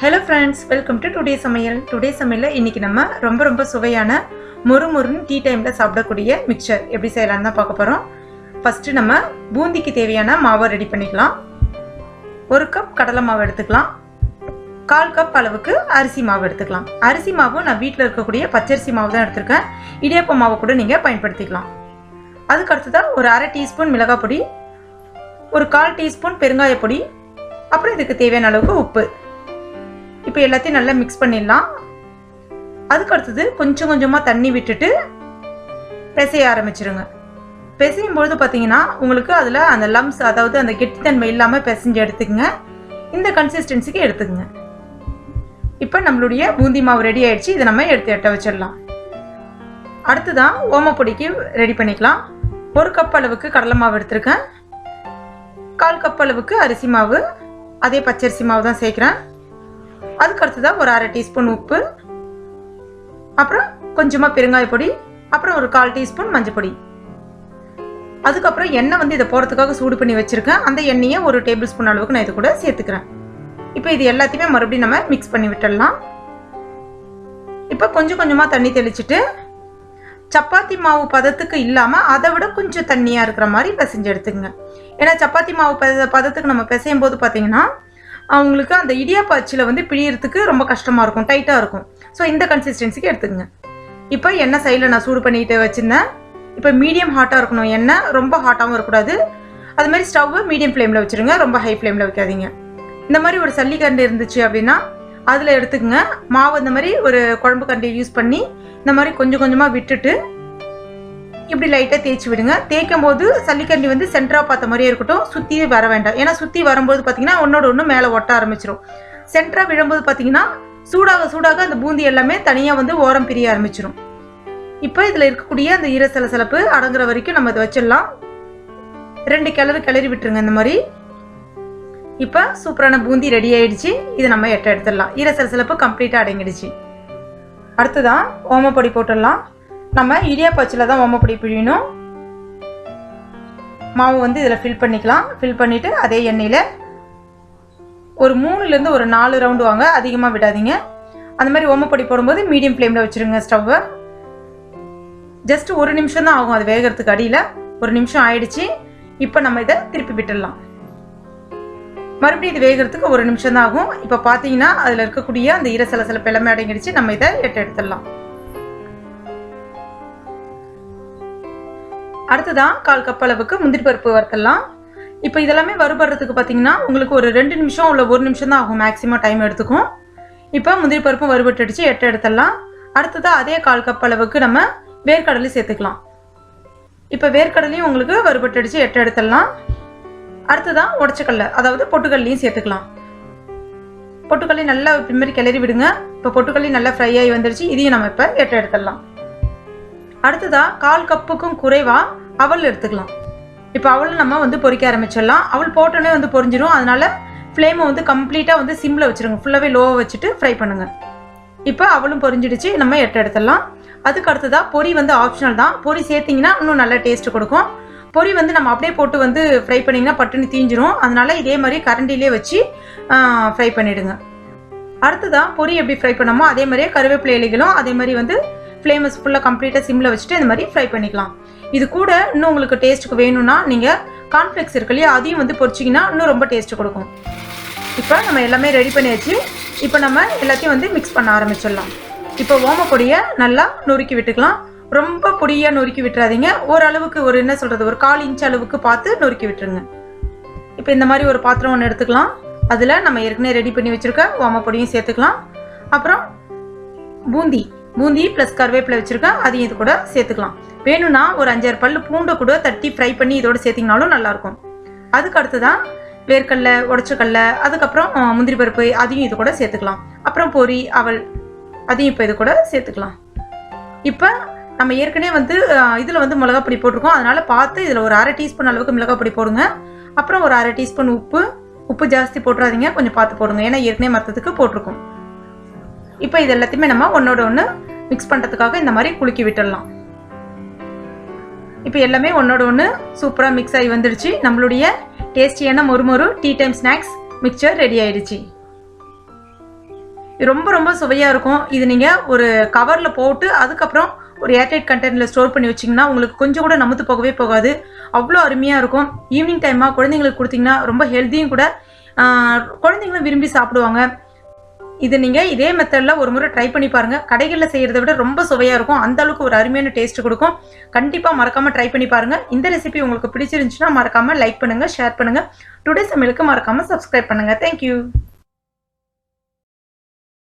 Hello friends, welcome to Today Samayal. Today Samayal இன்னைக்கு நம்ம ரொம்ப சுவையான மொறுமொறுன்னு டீ டைம்ல சாப்பிடக்கூடிய மிக்சர் எப்படி செய்யலாம்னு தான் பார்க்க போறோம். ஃபர்ஸ்ட் நம்ம பூந்திக்கு தேவையான மாவை ரெடி பண்ணிக்கலாம். 1 கப் கடலை மாவு எடுத்துக்கலாம். 1/4 கப் அளவுக்கு அரிசி மாவு எடுத்துக்கலாம். அரிசி மாவு நான் வீட்ல இருக்கக்கூடிய பச்சரிசி மாவு தான் எடுத்துர்க்கேன். இடியாப்ப மாவு கூட நீங்க பயன்படுத்திக்கலாம். அதுக்கு அடுத்ததா ஒரு 1/2 டீஸ்பூன் மிளகாய் பொடி, ஒரு 1/4 டீஸ்பூன் பெருங்காய பொடி, அப்புறம் இதுக்கு தேவையான அளவுக்கு உப்பு. இப்போ எல்லாத்தையும் நல்லா மிக்ஸ் பண்ணிடலாம். அதுக்கு அடுத்தது கொஞ்சமா தண்ணி விட்டுட்டு பிசைய ஆரம்பிச்சிருங்க. பிசையும் பொழுது பார்த்தீங்கன்னா உங்களுக்கு அதில் அந்த லம்ஸ், அதாவது அந்த கெட்டித்தன்மை இல்லாமல் பிசைஞ்சு எடுத்துக்கங்க. இந்த கன்சிஸ்டன்சிக்கு எடுத்துக்கங்க. இப்போ நம்மளுடைய பூந்தி மாவு ரெடி ஆயிடுச்சு. இதை நம்ம எட்ட வச்சிடலாம். அடுத்துதான் ஓமப்பொடிக்கு ரெடி பண்ணிக்கலாம். 1 கப் அளவுக்கு கடலை மாவு எடுத்திருக்கேன். 1/4 கப் அளவுக்கு அரிசி மாவு, அதே பச்சரிசி மாவு தான் சேர்க்குறேன். அதுக்கு அடுத்ததான் ஒரு 1/2 டீஸ்பூன் உப்பு, அப்புறம் கொஞ்சமாக பெருங்காய பொடி, அப்புறம் ஒரு 1/4 டீஸ்பூன் மஞ்சள் பொடி. அதுக்கப்புறம் எண்ணெய் வந்து இதை போகிறதுக்காக சூடு பண்ணி வச்சுருக்கேன். அந்த எண்ணெயை 1 டேபிள் ஸ்பூன் அளவுக்கு நான் இது கூட சேர்த்துக்கிறேன். இப்போ இது எல்லாத்தையுமே மறுபடியும் நம்ம மிக்ஸ் பண்ணி விட்டுடலாம். இப்போ கொஞ்சமாக தண்ணி தெளிச்சுட்டு சப்பாத்தி மாவு பதத்துக்கு இல்லாமல் அதை விட கொஞ்சம் தண்ணியாக இருக்கிற மாதிரி பிசைஞ்சு எடுத்துக்கங்க. ஏன்னா சப்பாத்தி மாவு பதத்துக்கு நம்ம பிசையும் போது பார்த்தீங்கன்னா அவங்களுக்கு அந்த இடியாப்ப அச்சில் வந்து பிழியறதுக்கு ரொம்ப கஷ்டமாக இருக்கும், டைட்டாக இருக்கும். ஸோ இந்த கன்சிஸ்டன்சிக்கு எடுத்துக்கங்க. இப்போ எண்ணெய் சைடில் நான் சூடு பண்ணிட்டு வச்சுருந்தேன். இப்போ மீடியம் ஹாட்டாக இருக்கணும். எண்ணெய் ரொம்ப ஹாட்டாகவும் இருக்கக்கூடாது. அதுமாதிரி ஸ்டவ்வை மீடியம் ஃப்ளேமில் வச்சுருங்க, ரொம்ப ஹை ஃப்ளேமில் வைக்காதீங்க. இந்த மாதிரி ஒரு சல்லிக்கரண்டி இருந்துச்சு அப்படின்னா அதில் எடுத்துக்கங்க. மாவு இந்த மாதிரி ஒரு குழம்பு கரண்டியை யூஸ் பண்ணி இந்த மாதிரி கொஞ்சமாக விட்டுட்டு இப்படி லைட்டாக தேய்ச்சி விடுங்க. தேய்க்கும் போது சல்லிக்கரண்டி வந்து சென்டராக பார்த்த மாதிரியே இருக்கட்டும், சுற்றி வர வேண்டாம். ஏன்னா சுற்றி வரும்போது பார்த்தீங்கன்னா ஒன்று மேலே ஒட்ட ஆரம்பிச்சிடும். சென்டராக விழும்போது பார்த்தீங்கன்னா சூடாக அந்த பூந்தி எல்லாமே தனியாக வந்து ஓரம் பிரிய ஆரம்பிச்சிடும். இப்போ இதில் இருக்கக்கூடிய அந்த ஈரசலசலப்பு அடங்குற வரைக்கும் நம்ம இதை வச்சிடலாம். 2 கிளறி விட்டுருங்க இந்த மாதிரி. இப்போ சூப்பரான பூந்தி ரெடி ஆயிடுச்சு. இதை நம்ம எடுத்துடலாம். ஈரசலசலப்பு கம்ப்ளீட்டாக அடங்கிடுச்சு. அடுத்துதான் ஓமப்பொடி போட்டுடலாம். நம்ம இடியாப்ப அச்சில் தான் ஓமப்பொடி பிழியணும். மாவு வந்து இதில் ஃபில் பண்ணிக்கலாம். ஃபில் பண்ணிவிட்டு அதே எண்ணெயில் ஒரு 3லேருந்து ஒரு 4 ரவுண்டு வாங்க, அதிகமாக விடாதீங்க. அந்த மாதிரி ஓமப்பொடி போடும்போது மீடியம் ஃப்ளேமில் வச்சுருங்க ஸ்டவ்வை. ஜஸ்ட் 1 நிமிஷம் தான் ஆகும் அது வேகிறதுக்கு. அடியில் 1 நிமிஷம் ஆயிடுச்சு. இப்போ நம்ம இதை திருப்பி விட்டுடலாம். மறுபடியும் இது வேகிறதுக்கு 1 நிமிஷம் தான் ஆகும். இப்போ பார்த்தீங்கன்னா அதில் இருக்கக்கூடிய அந்த ஈரசலசலப்பு எல்லாமே அடங்கிடுச்சு. நம்ம இதை எடுத்துடலாம். அடுத்ததான் 1/4 கப் அளவுக்கு முந்திரி பருப்பு வறுத்தலாம். இப்போ இதெல்லாமே வறுபடுறதுக்கு பார்த்தீங்கன்னா உங்களுக்கு ஒரு 2 நிமிஷம் இல்லை 1 நிமிஷம் தான் ஆகும், மேக்ஸிமம் டைம் எடுத்துக்கும். இப்போ முந்திரி பருப்பும் வறுபட்டுடுச்சு, எடுத்துடலாம். அடுத்ததான் அதே 1/4 கப் அளவுக்கு நம்ம வேர்க்கடலையும் சேர்த்துக்கலாம். இப்போ வேர்க்கடலையும் உங்களுக்கு வறுபட்டுடுச்சு, எடுத்துடலாம். அடுத்ததான் உடச்சக்கடலை, அதாவது பொட்டுக்கடலையும் சேர்த்துக்கலாம். பொட்டுக்கடலையும் நல்லா பின்னாடி கிளறி விடுங்க. இப்போ பொட்டுக்கடலையும் நல்லா ஃப்ரை ஆகி வந்துடுச்சு. இதையும் நம்ம இப்போ எடுத்துடலாம். அடுத்ததா 1/4 கப்புக்கும் குறைவாக அவல் எடுத்துக்கலாம். இப்போ அவள் நம்ம வந்து பொரிக்க ஆரம்பிச்சிடலாம். அவள் போட்டோன்னே வந்து பொரிஞ்சிடும். அதனால ஃப்ளேமை வந்து கம்ப்ளீட்டாக வந்து சிம்மில் வச்சுருங்க. ஃபுல்லாகவே லோவை வச்சுட்டு ஃப்ரை பண்ணுங்கள். இப்போ அவளும் பொரிஞ்சிடுச்சு. நம்ம எடுத்துடலாம். அதுக்கு அடுத்ததாக பொரி வந்து ஆப்ஷனல் தான். பொரி சேர்த்திங்கன்னா இன்னும் நல்ல டேஸ்ட்டு கொடுக்கும். பொரி வந்து நம்ம அப்படியே போட்டு வந்து ஃப்ரை பண்ணிங்கன்னா பட்டுன்னு தீஞ்சிரும். அதனால இதே மாதிரி கரண்டிலே வச்சு ஃப்ரை பண்ணிவிடுங்க. அடுத்ததாக பொரி எப்படி ஃப்ரை பண்ணாமோ அதே மாதிரியே கருவேப்பிலை இலைகளும் அதே மாதிரி வந்து ஃப்ளேமஸ் ஃபுல்லாக கம்ப்ளீட்டாக சிம்மில் வச்சுட்டு இந்த மாதிரி ஃப்ரை பண்ணிக்கலாம். இது கூட இன்னும் உங்களுக்கு டேஸ்ட்டுக்கு வேணும்னா நீங்கள் கார்ன்ஃப்ளெக்ஸ் இருக்கு இல்லையா, அதையும் வந்து பொரிச்சிங்கன்னா இன்னும் ரொம்ப டேஸ்ட்டு கொடுக்கும். இப்போ நம்ம எல்லாமே ரெடி பண்ணியாச்சு. இப்போ நம்ம எல்லாத்தையும் வந்து மிக்ஸ் பண்ண ஆரம்பிச்சிடலாம். இப்போ ஓமப்பொடியை நல்லா நொறுக்கி விட்டுக்கலாம். ரொம்ப பொடியாக நொறுக்கி விட்டுறாதீங்க. ஓரளவுக்கு ஒரு என்ன சொல்கிறது, ஒரு 1/4 இன்ச் அளவுக்கு பார்த்து நொறுக்கி விட்டுருங்க. இப்போ இந்த மாதிரி ஒரு பாத்திரம் ஒன்று எடுத்துக்கலாம். அதில் நம்ம ஏற்கனவே ரெடி பண்ணி வச்சுருக்க ஓமப்பொடியும் சேர்த்துக்கலாம். அப்புறம் பூந்தி ப்ளஸ் கருவேப்பிலை வச்சுருக்கேன், அதையும் இது கூட சேர்த்துக்கலாம். வேணும்னா ஒரு 5-6 பல்லு பூண்டை கூட தட்டி ஃப்ரை பண்ணி இதோட சேர்த்திங்கனாலும் நல்லாயிருக்கும். அதுக்கு அடுத்து தான் வேர்க்கடலை, உடச்சக்கடலை, அதுக்கப்புறம் முந்திரி பருப்பு, அதையும் இது கூட சேர்த்துக்கலாம். அப்புறம் பொரி, அவல், அதையும் இப்போ இது கூட சேர்த்துக்கலாம். இப்போ நம்ம ஏற்கனவே வந்து இதில் வந்து மிளகாய் பொடி போட்டிருக்கோம். அதனால் பார்த்து இதில் ஒரு 1/2 டீஸ்பூன் அளவுக்கு மிளகாய் பொடி போடுங்க. அப்புறம் ஒரு 1/2 டீஸ்பூன் உப்பு ஜாஸ்தி போட்டுறாதீங்க, கொஞ்சம் பார்த்து போடுங்க. ஏன்னா ஏற்கனவே மற்றதுக்கு போட்டிருக்கோம். இப்போ இது எல்லாத்தையுமே நம்ம ஒன்றோட ஒன்று மிக்ஸ் பண்ணுறதுக்காக இந்த மாதிரி குலுக்கி விட்டுடலாம். இப்போ எல்லாமே ஒன்றோட ஒன்று சூப்பராக மிக்ஸ் ஆகி வந்துடுச்சு. நம்மளுடைய டேஸ்டியான மொறுமொறு tea time snacks mixture ready ஆயிடுச்சு. ரொம்ப ரொம்ப சுவையாக இருக்கும். இது நீங்கள் ஒரு கவரில் போட்டு அதுக்கப்புறம் ஒரு ஏர்டைட் கண்டெய்னரில் ஸ்டோர் பண்ணி வச்சிங்கன்னா உங்களுக்கு கொஞ்சம் கூட நமுத்து போகவே போகாது. அவ்வளோ அருமையாக இருக்கும். ஈவினிங் டைமாக குழந்தைங்களுக்கு கொடுத்தீங்கன்னா ரொம்ப ஹெல்த்தியும் கூட, குழந்தைங்களும் விரும்பி சாப்பிடுவாங்க. இது நீங்கள் இதே மெத்தடில் ஒரு முறை ட்ரை பண்ணி பாருங்கள். கடைகளில் செய்கிறத விட ரொம்ப சுவையாக இருக்கும். அந்த அளவுக்கு ஒரு அருமையான டேஸ்ட் கொடுக்கும். கண்டிப்பாக மறக்காமல் ட்ரை பண்ணி பாருங்கள். இந்த ரெசிபி உங்களுக்கு பிடிச்சிருந்துச்சுன்னா மறக்காமல் லைக் பண்ணுங்கள், ஷேர் பண்ணுங்கள். டுடே சமையலுக்கு மறக்காமல் சப்ஸ்கிரைப் பண்ணுங்கள். தேங்க்யூ.